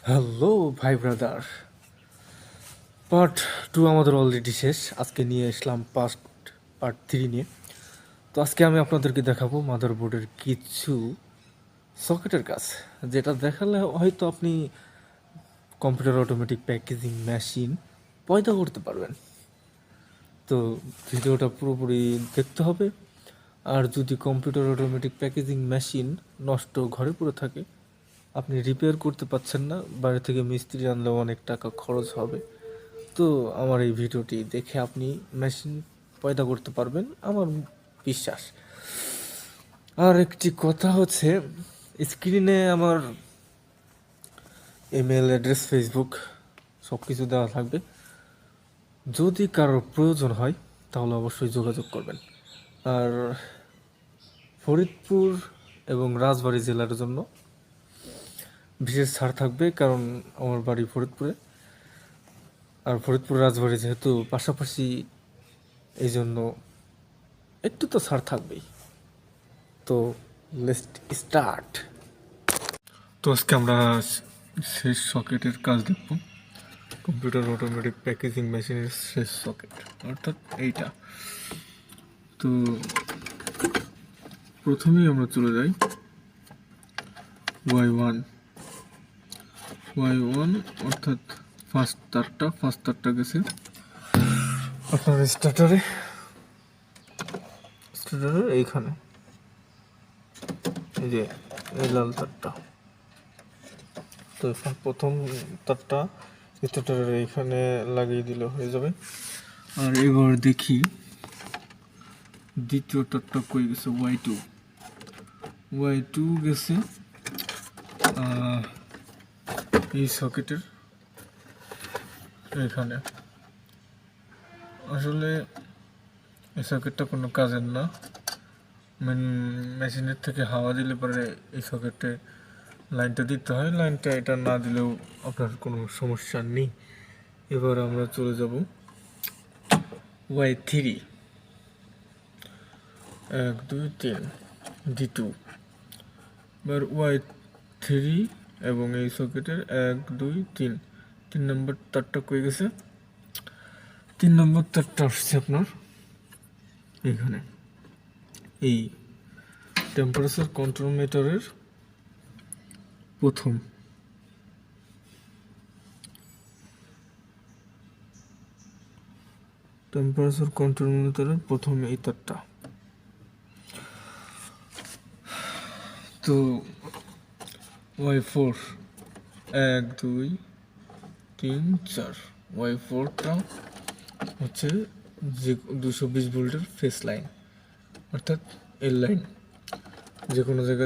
Hello ভাই brother, part two আমাদের already শেষ। আজকে নিয়ে আসলাম পার্ট 3 নিয়ে। তো আজকে আমি আপনাদেরকে দেখাবো মাদারবোর্ডের কিছু সকেটের কাজ, যেটা দেখালে হয়তো আপনি কম্পিউটার অটোমেটিক প্যাকেজিং মেশিন পয়দা করতে পারবেন। তো ভিডিওটা পুরোপুরি দেখতে হবে। আর যদি কম্পিউটার অটোমেটিক প্যাকেজিং মেশিন নষ্ট ঘরে পড়ে থাকে, আপনি রিপেয়ার করতে পারছেন না, বাইরে থেকে মিস্ত্রি আনলেও অনেক টাকা খরচ হবে, তো আমার এই ভিডিওটি দেখে আপনি মেশিন পয়দা করতে পারবেন, আমার বিশ্বাস। আর একটি কথা হচ্ছে, স্ক্রিনে আমার ইমেল অ্যাড্রেস, ফেসবুক সব কিছু দেওয়া থাকবে। যদি কারোর প্রয়োজন হয় তাহলে অবশ্যই যোগাযোগ করবেন। আর ফরিদপুর এবং রাজবাড়ী জেলার জন্য বিশেষ ছাড় থাকবে, কারণ আমার বাড়ি ফরিদপুরে। আর ফরিদপুর রাজবাড়ী যেহেতু পাশাপাশি, এই জন্য একটু তো ছাড় থাকবেই। তো লেটস স্টার্ট। তো আজকে আমরা শেষ সকেটের কাজ দেখব, কম্পিউটার অটোমেটিক প্যাকেজিং মেশিনের শেষ সকেট, অর্থাৎ এইটা। তো প্রথমেই আমরা চলে যাই ওয়াই ওয়ান, অর্থাৎ ফার্স্ট তারটা গেছে আপনার স্টার্টারে এইখানে, এই যে এই লাল তারটা। তো প্রথম তারটা স্টার্টারের এইখানে লাগিয়ে দিলে হয়ে যাবে। আর এবার দেখি দ্বিতীয় তারটা কই গেছে। ওয়াই টু গেছে এই সকেটের এখানে। আসলে এই সকেটটা কোনো কাজের না, মেশিনের থেকে হাওয়া দিলে পরে এই সকেটে লাইনটা দিতে হয়। লাইনটা এটা না দিলেও আপনার কোনো সমস্যা নেই। এবার আমরা চলে যাব ওয়াই3, 1 2 3 D2। এবার ওয়াই3 এবং এই সকেটের 1 2 3 নম্বর তারটা কই গেছে। 3 নম্বর তারটা আসছে আপনার এখানে, এই টেম্পারেচার কন্ট্রোল মিটারের প্রথম এই তারটা। তো ওয়াই4, 1 2 3 4, ওয়াই4টা হচ্ছে যে 220 ভোল্টের ফেস লাইন, অর্থাৎ এল লাইন, যে কোনো জায়গা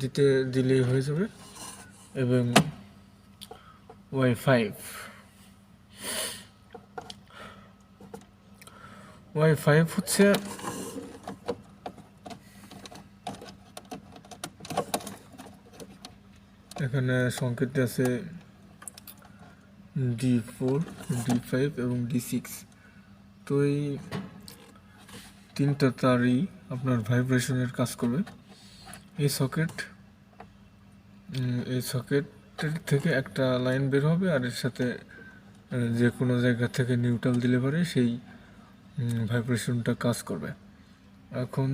থেকে দিলেই হয়ে যাবে। এবং ওয়াই5 হচ্ছে এখানে সংকেত আছে D4, D5 এবং D6। তো এই তিনটা তারই আপনার ভাইব্রেশনের কাজ করবে। এই সকেটের থেকে একটা লাইন বের হবে, আর এর সাথে যে কোনো জায়গা থেকে নিউট্রাল দিলে পারে সেই ভাইব্রেশনটা কাজ করবে। এখন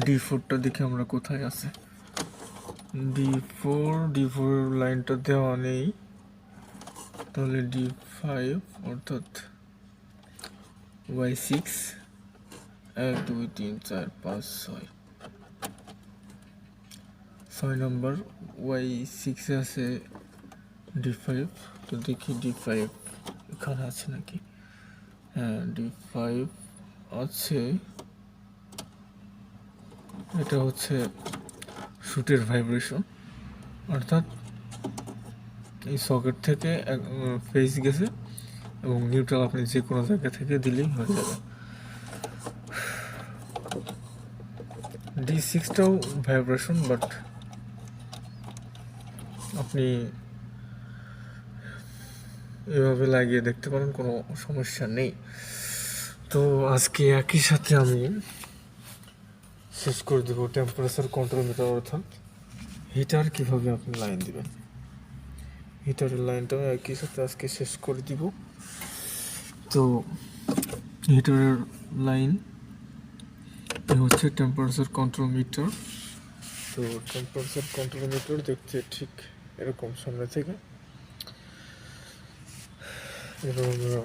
D4টা দেখি আমরা কোথায় আছে। D4 লাইনটা দেওয়া নেই, তাহলে D5 অর্থাৎ ওয়াই6, 1 2 3 4 5 6 নম্বর ওয়াই6 আছে D5। তো দেখি D5 এখানে আছে নাকি। হ্যাঁ, D5 আছে। এটা হচ্ছে শুটের ভাইব্রেশন, অর্থাৎ এই সকেট থেকে ফেজ গেছে এবং নিউট্রাল আপনি যে কোনো জায়গা থেকে দিলেই হয়ে যাবে। D6টাও ভাইব্রেশন, বাট আপনি এভাবে লাগিয়ে দেখতে পারেন, কোনো সমস্যা নেই। তো আজকে একই সাথে আমি শেষ করে দেবো টেম্পারেচার কন্ট্রোল মিটার, অর্থাৎ হিটার কিভাবে আপনি লাইন দিবেন, হিটারের লাইনটা আমি একই সাথে আজকে শেষ করে দিব। তো হিটারের লাইন হচ্ছে টেম্পারেচার কন্ট্রোল মিটার। তো টেম্পারেচার কন্ট্রোল মিটার দেখতে ঠিক এরকম সামনে থেকে, এবার আমরা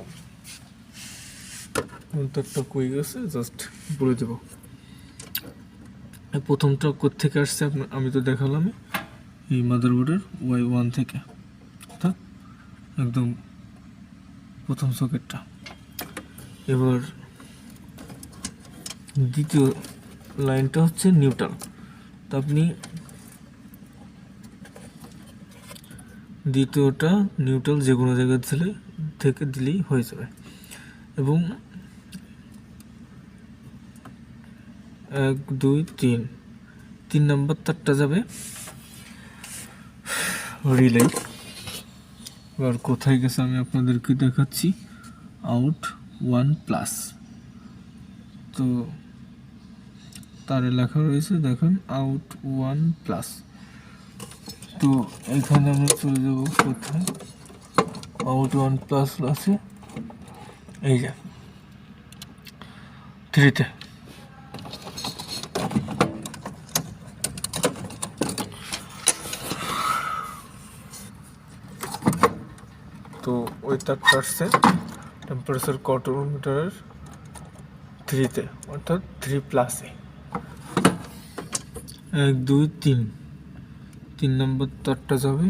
অন্তরটা কই গেছে জাস্ট বলে দেব। প্রথমটা কোত্থেকে আসছে আমি তো দেখালাম এই মাদারবোর্ডের Y1 থেকে, অর্থাৎ একদম প্রথম সকেটটা। এবার দ্বিতীয় লাইনটা হচ্ছে নিউট্রাল। তো আপনি দ্বিতীয়টা নিউট্রাল যে কোনো জায়গা থেকে দিলেই হয়ে যাবে। এবং 1 2 3 নম্বর তারটা যাবে রিলে। এবার কোথায় গেছে আমি আপনাদেরকে দেখাচ্ছি, আউট 1+। তো তারে লেখা রয়েছে দেখুন আউট 1+। তো এখানে আমরা চলে যাব কোথায়, আউট 1+ আছে এই যে 3-তে। তো ওই তারটা আসছে টেম্পারেচার কন্ট্রোল মিটারের 3-তে, অর্থাৎ 3+এ। 1 2 3 নম্বর তারটা যাবে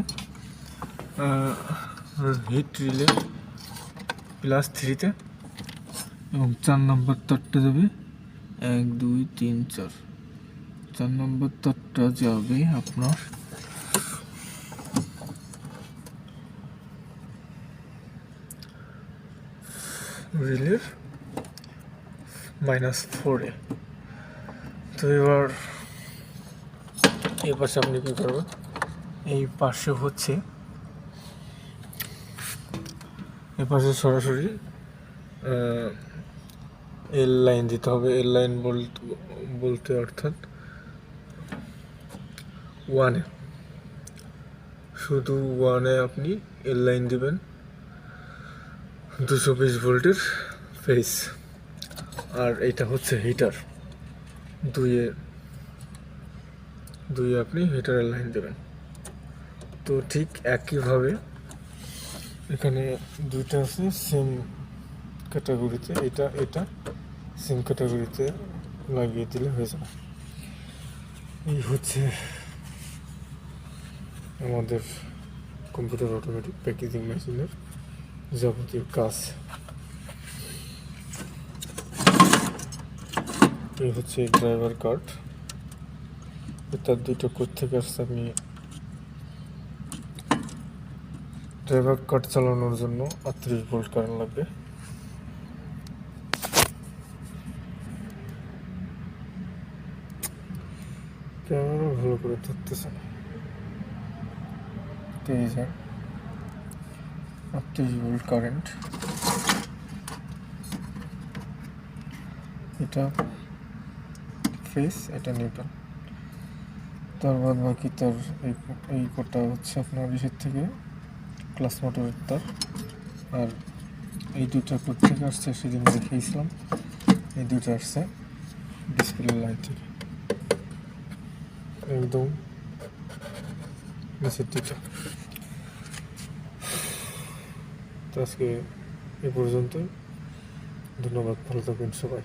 হিট রিলে +3-তে, এবং 4 নম্বর তারটা যাবে 1 2 3 4 নম্বর তারটা যাবে আপনার রিলের -4-এ। তো এবার এই পাশে আপনি কী করবেন, এই পাশে হচ্ছে এই পাশে সরাসরি এল লাইন দিতে হবে। এল লাইন বলতে অর্থাৎ 1-এ, শুধু 1-এ আপনি এল লাইন দিবেন 220 ভোল্টের ফেজ। আর এটা হচ্ছে হিটার, 2-এ আপনি হিটারের লাইন দেবেন। তো ঠিক একইভাবে এখানে দুইটা আছে সেম ক্যাটাগরিতে, এটা সেম ক্যাটাগরিতে লাগিয়ে দিলে হয়ে যাবে। এই হচ্ছে আমাদের কম্পিউটার অটোমেটিক প্যাকেজিং মেশিনের যাবতীয় কাজ। এই হচ্ছে ড্রাইভার কার্ড, তার দুটো কোড থেকে আসছে। আমি ড্রাইভার কার্ড চালানোর জন্য 38 ভোল্ট কারেন্ট লাগবে। ক্যামেরা ভালো করে ধরতেছে না। 38 ভোল্ট কারেন্ট, এটা ফেস, এটা নিউট্রাল। তার বাদ বাকি তার এই কোডটা হচ্ছে আপনার ইসের থেকে ক্লাস মোটরের তার। আর এই দুটা কোড থেকে আসছে, সেদিন দেখিয়েছিলাম, এই দুটো আসছে ডিসপ্লে লাইন থেকে একদম নিচের দিকে। তো আজকে এ পর্যন্ত, ধন্যবাদ, ভালো থাকবেন সবাই।